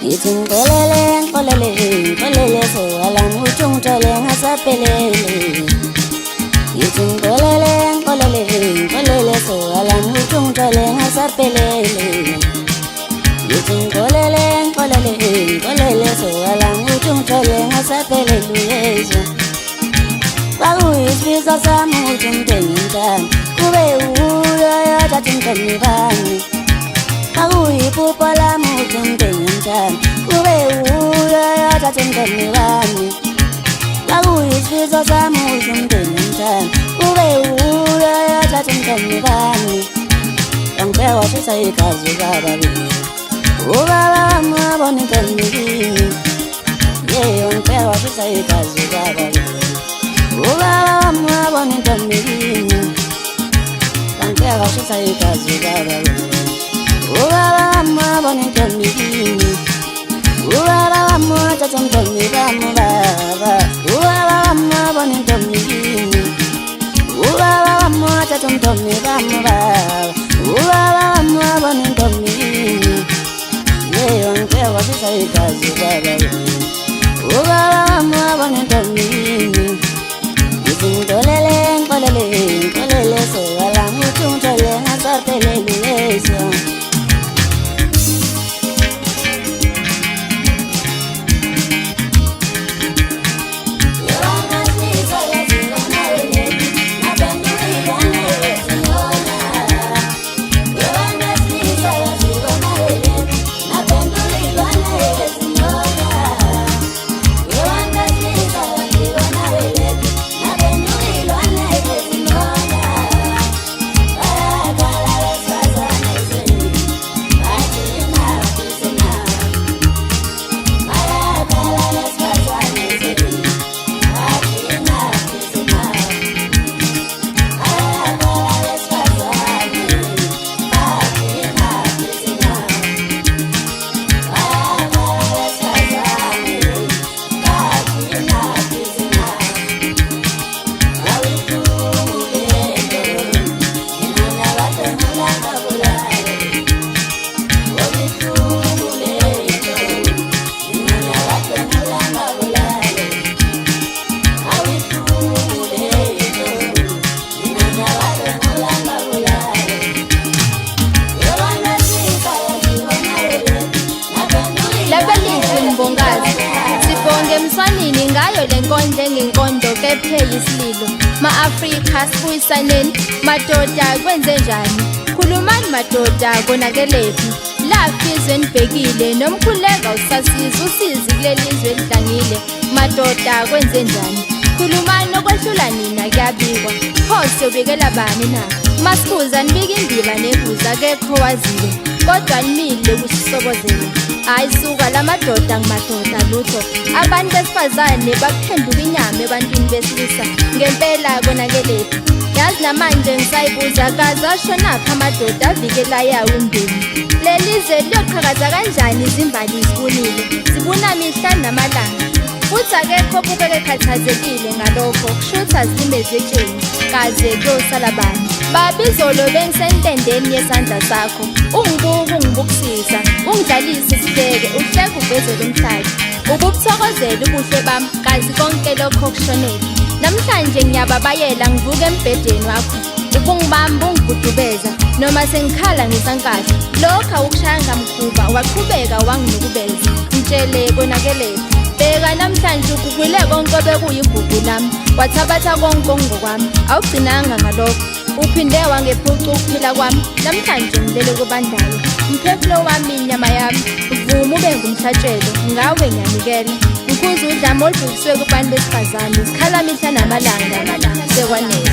Ngithi ngolele sola ngutshungitshele ngasaphelele. Ngithi ngolele sola ngutshungitshele ngasaphelele. Ngithi ngolele sola ngutshungitshele ngasaphelele Yesu. Kwakuyisifiso sami ukuthi umndeni ngithanda kube uyo yothatha umndeni bami. Kwakuyiphupho lami ukuthi umndeni ngithanda kube uyo yothatha umndeni bami. Kwakuyisifiso sami ukuthi umndeni ngithanda kube uyo yothatha umndeni bami. Wangibeka washisa igazi ukababili, ubaba wami wabona intombi kimi. Wangibeka washisa igazi ukababili, ubaba wami wabona intombi kimi. Wangibeka washisa igazi ukababili, ubaba wami wabona intombi kimi. Ubaba wami wathatha umntombi bami baba. Ubaba wami wabona intombi kimi. Ubaba wami wathatha umntombi bami baba. Ubaba wami wabona intombi kimi. Wangibeka washisa igazi ukababili, ubaba wami wabona intombi kimi. Ngithi ngolele sola ngutshungitshele ngasaphelele Yesu. Emswanini ngayo lenkondlo engenkondo kephe yisililo. Ma-Afrika sibuyisaneni, madoda kwenze njani? Khulumani madoda konakelephi? Laphi izwe nibhekile nomkhuleka usasiza usizi kuleli izwe lidlangile. Madoda kwenze njani? Khulumani okwehlula nina kuyabikwa. Pho siyobikela bani na? Masibuza nibika indiba nebuza kekho waziyo, kodwa nimile kusisobozela. Ayisuka la madoda ngumadoda lutho. Abantu besifazane baphenduka inyama ebantwini besilisa. Ngempela konakelephi? Yazi namanje ngisayibuza kaze ashonaphi amadoda avikela yawo imndeni. Lelizwe liyoqhakaza kanjani izimbali zibunile, zibuna mihla namalanga. Futhi akekho obukeka ekhathazekile ngalokho, kushuthi azilimeze etsheni kaze kuyosala bani. Babizolo bengisentendeni yesandla sakho, ungibuka ungibukisisa, ungidlalise isihleke, uhleke uvezele umhlathi. Ububuthokozela ubuhle bami kazi konke lokho kushonele. Namhlanje ngiyababayela ngivuka embhedeni wakho, ubungibamba ungigudubeza noma sengikhala ngisankahla. Lokho awukushaya mkhuba, waqhubeka wanginukubeza. Ngitshele konakelephi? Bheka namhlanje ukugwile konke obekuyigugu lami, wathabatha konke ngokwami, awugcinanga ngalokho. Uphinde wangephuca ukuphila kwami, namhlanje ngilele kubandayo. Umphefumulo wami inyama yami, uvuma ube ngumhlatshelo, ngawe ngiyanikela. Ngikhuza udlame olubhekiswe kubantu besifazane, sikhala mihla namalanga sekwanele.